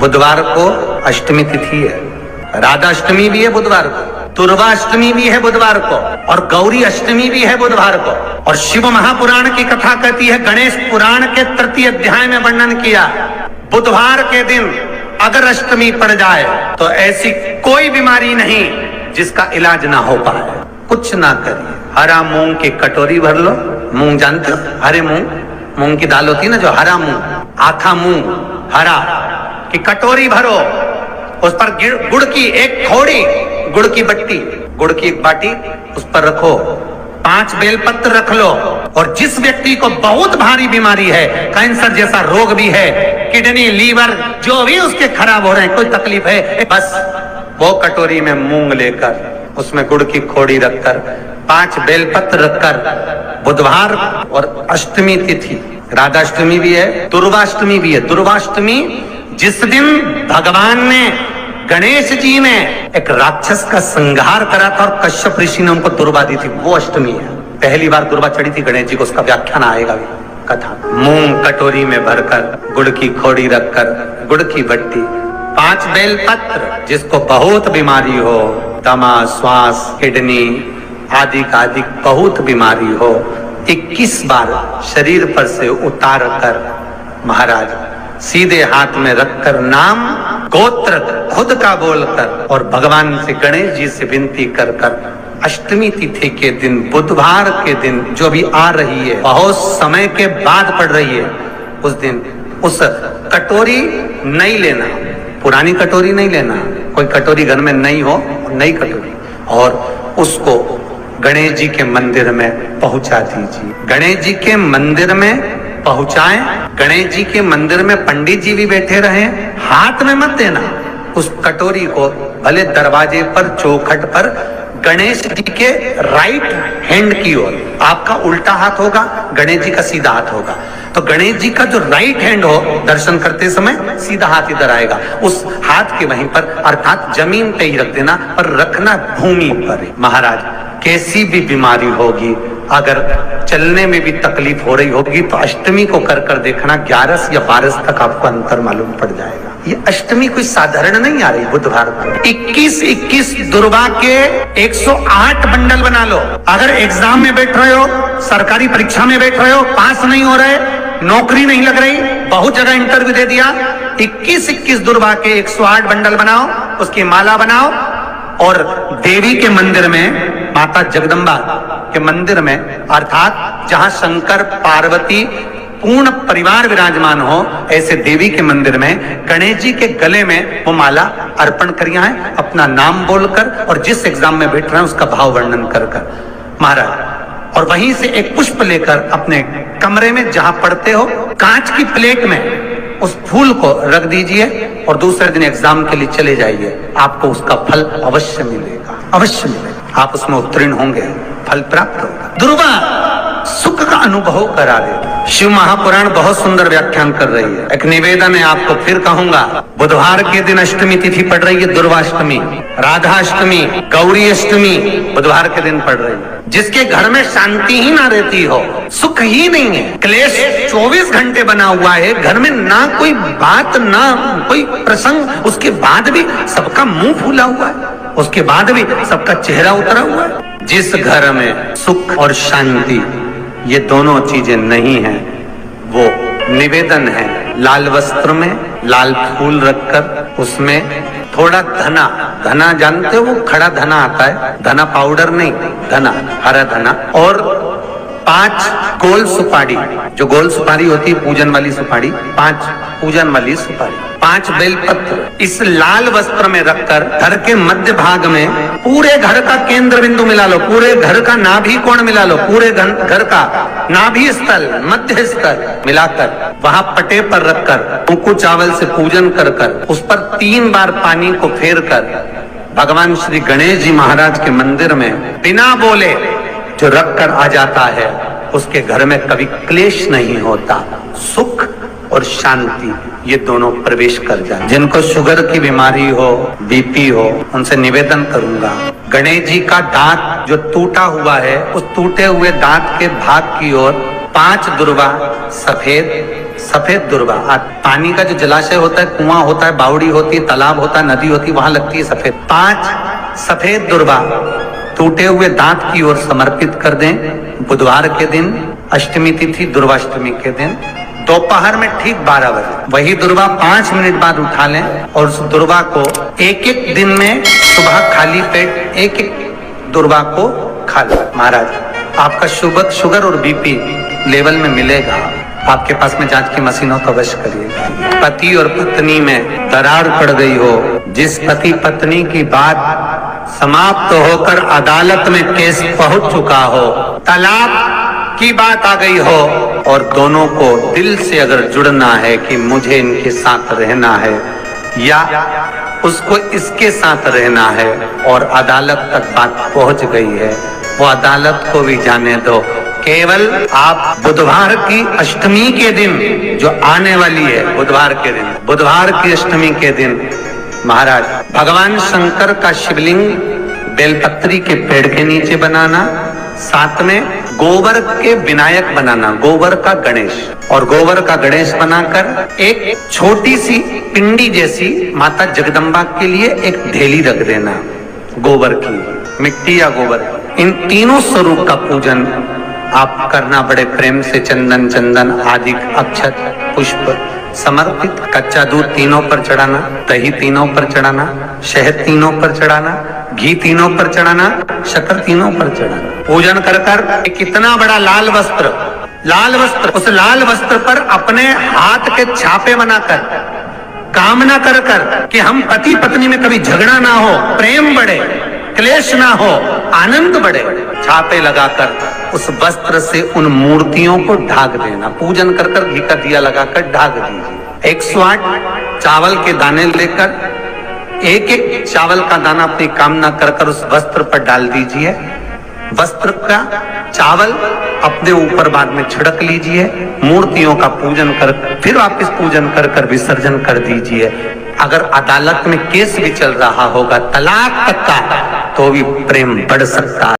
बुधवार को अष्टमी तिथि है, राधाष्टमी भी है बुधवार को, दुर्वाष्टमी भी है बुधवार को, और गौरी अष्टमी भी है बुधवार को। और शिव महापुराण की कथा कहती है, गणेश पुराण के तृतीय अध्याय में वर्णन किया, बुधवार के दिन अगर अष्टमी पड़ जाए तो ऐसी कोई बीमारी नहीं जिसका इलाज ना हो पाए। कुछ ना करिए, हरा मूंग की कटोरी भर लो, मूंग जानते हो, हरे मूंग की दाल होती है ना, जो हरा मूंग, आखा मूंग हरा की कटोरी भरो, उस पर गुड़ की एक खोड़ी, गुड़ की बट्टी, गुड़ की एक बाटी उस पर रखो, 5 बेलपत्र रख लो, और जिस व्यक्ति को बहुत भारी बीमारी है, कैंसर जैसा रोग भी है, किडनी लीवर जो भी उसके खराब हो रहे हैं, कोई तकलीफ है, बस वो कटोरी में मूंग लेकर उसमें गुड़ की खोड़ी रखकर 5 बेलपत्र रखकर, बुधवार और अष्टमी तिथि, राधाष्टमी भी है, दुर्वाष्टमी भी है। दुर्वाष्टमी जिस दिन भगवान ने, गणेश जी ने एक राक्षस का संहार करा था और कश्यप ऋषि ने उनको दुर्वा दी थी, वो अष्टमी है। पहली बार दुर्वा चढ़ी थी गणेश जी को, उसका व्याख्यान आएगा भी कथा। मूंग कटोरी में भरकर, गुड़ की खोड़ी रखकर, गुड़ की बट्टी, 5 बेलपत्र, जिसको बहुत बीमारी हो, दमा, श्वास, किडनी आदि का आदि बहुत बीमारी हो, 21 बार शरीर पर से उतार कर महाराज सीधे हाथ में रखकर नाम गोत्र खुद का बोलकर और भगवान से, गणेश जी से विनती कर कर, अष्टमी तिथि के दिन, बुधवार के दिन जो भी आ रही है, बहुत समय के बाद पड़ रही है, उस दिन उस कटोरी नहीं लेना, पुरानी कटोरी नहीं लेना, कोई कटोरी घर में नहीं हो, नई कटोरी, और उसको गणेश जी के मंदिर में पहुंचा दीजिए। गणेश जी के मंदिर में पहुंचाएं, गणेश जी के मंदिर में पंडित जी भी बैठे रहे, हाथ में मत देना उस कटोरी को, भले दरवाजे पर, चौखट पर, गणेश जी के राइट हैंड की ओर, आपका उल्टा हाथ होगा, गणेश जी का सीधा हाथ होगा, तो गणेश जी का जो राइट हैंड हो, दर्शन करते समय सीधा हाथ इधर आएगा, उस हाथ के वहीं पर, अर्थात जमीन पे ही रख देना, पर रखना भूमि पर। महाराज कैसी भी बीमारी होगी, अगर चलने में भी तकलीफ हो रही होगी, तो अष्टमी को कर कर देखना, 11 या 12 तक आपको अंतर मालूम पड़ जाएगा। ये अष्टमी कोई साधारण नहीं आ रही, बुधवार को 21 दुर्वा के 108 बंडल बना लो। अगर एग्जाम में बैठ रहे हो, सरकारी परीक्षा में बैठ रहे हो, पास नहीं हो रहे, नौकरी नहीं लग रही, बहुत जगह इंटरव्यू दे दिया, 21 दुर्वा के 108 बंडल बनाओ, उसकी माला बनाओ, और देवी के मंदिर में, माता जगदम्बा के मंदिर में, अर्थात जहां शंकर पार्वती पूर्ण परिवार विराजमान हो, ऐसे देवी के मंदिर में गणेश जी के गले में वो माला अर्पण करिया है, अपना नाम बोलकर, और जिस एग्जाम में बैठ रहे हैं उसका भाव वर्णन कर कर महाराज, और वहीं से एक पुष्प लेकर अपने कमरे में जहां पढ़ते हो, कांच की प्लेट में उस फूल को रख दीजिए, और दूसरे दिन एग्जाम के लिए चले जाइए, आपको उसका फल अवश्य मिलेगा, अवश्य मिलेगा, आप उसमें उत्तीर्ण होंगे, फल प्राप्त होगा। दुर्वा सुख का अनुभव करा दे। शिव महापुराण बहुत सुंदर व्याख्यान कर रही है। एक निवेदन है आपको, फिर कहूंगा, बुधवार के दिन अष्टमी तिथि पड़ रही है, दुर्वाष्टमी, राधाष्टमी, गौरी अष्टमी बुधवार के दिन पड़ रही है। जिसके घर में शांति ही ना रहती हो, सुख ही नहीं है, क्लेश 24 घंटे बना हुआ है, घर में ना कोई बात, ना कोई प्रसंग, उसके बाद भी सबका मुंह फूला हुआ है, उसके बाद भी सबका चेहरा उतरा हुआ है। जिस घर में सुख और शांति ये दोनों चीजें नहीं हैं, वो निवेदन है, लाल वस्त्र में लाल फूल रखकर, उसमें थोड़ा धना, धना जानते हो, वो खड़ा धना आता है, धना पाउडर नहीं, धना, हरा धना, और 5 गोल सुपारी, जो गोल सुपारी होती है पूजन वाली सुपारी, 5 पूजन वाली सुपारी, 5 बेलपत्र, इस लाल वस्त्र में रखकर घर के मध्य भाग में, पूरे घर का केंद्र बिंदु मिला लो, पूरे घर का नाभि कोण मिला लो, पूरे घर का नाभि स्थल, मध्य स्थल मिलाकर वहां पटे पर रखकर कुंकू चावल से पूजन कर कर, उस पर 3 बार पानी को फेर कर भगवान श्री गणेश जी महाराज के मंदिर में बिना बोले जो रख कर आ जाता है, उसके घर में कभी क्लेश नहीं होता, सुख और शांति ये दोनों प्रवेश कर जाए। जिनको शुगर की बीमारी हो, बीपी हो, उनसे निवेदन करूंगा, गणेश जी का दांत जो टूटा हुआ है, उस टूटे हुए दांत के भाग की ओर 5 दुर्वा सफेद सफेद दुर्वा। पानी का जो जलाशय होता है, कुआं होता है, बावड़ी होती है, तालाब होता है, नदी होती है, वहां लगती है सफेद। 5 सफेद दुर्वा टूटे हुए दांत की ओर समर्पित कर दें। बुधवार के दिन अष्टमी तिथि, दुर्वाष्टमी के दिन दोपहर में ठीक 12 बजे वही दुर्वा 5 मिनट बाद उठा लें और उस दुर्वा को एक दिन में सुबह खाली पेट एक दुर्वा को खा लें। महाराज आपका शुगर और बीपी लेवल में मिलेगा। आपके पास में जांच की मशीन हो तो अवश्य करिएगा। पति और पत्नी में दरार पड़ गई हो, जिस पति पत्नी की बात समाप्त होकर अदालत में केस पहुंच चुका हो, तलाक की बात आ गई हो और दोनों को दिल से अगर जुड़ना है कि मुझे इनके साथ रहना है या उसको इसके साथ रहना है और अदालत तक बात पहुंच गई है, वो अदालत को भी जाने दो। केवल आप बुधवार की अष्टमी के दिन जो आने वाली है, बुधवार के दिन, बुधवार की अष्टमी के दिन महाराज भगवान शंकर का शिवलिंग बेलपत्री के पेड़ के नीचे बनाना, साथ में गोबर के विनायक बनाना, गोबर का गणेश, और गोबर का गणेश बनाकर एक छोटी सी पिंडी जैसी माता जगदम्बा के लिए एक ढेली रख देना, गोबर की, मिट्टी या गोबर। इन तीनों स्वरूप का पूजन आप करना बड़े प्रेम से। चंदन आदि अक्षत पुष्प समर्पित, कच्चा दूध तीनों पर चढ़ाना, दही तीनों पर चढ़ाना, शहद तीनों पर चढ़ाना, घी तीनों पर चढ़ाना, शक्कर तीनों पर चढ़ाना। पूजन कर कर कितना बड़ा लाल वस्त्र, उस लाल वस्त्र पर अपने हाथ के छापे बनाकर कामना कर कर कि हम पति पत्नी में कभी झगड़ा ना हो, प्रेम बढ़े, क्लेश ना हो, आनंद बढ़े, छापे लगाकर उस वस्त्र से उन मूर्तियों को ढाक देना। पूजन कर कर घी का दिया लगाकर ढाक दीजिए। 108 चावल के दाने लेकर एक चावल का दाना अपनी कामना कर कर उस वस्त्र पर डाल दीजिए। वस्त्र का चावल अपने ऊपर बाद में छिड़क लीजिए। मूर्तियों का पूजन कर फिर वापिस पूजन कर कर विसर्जन कर दीजिए। अगर अदालत में केस भी चल रहा होगा तलाक तक का, तो भी प्रेम बढ़ सकता है।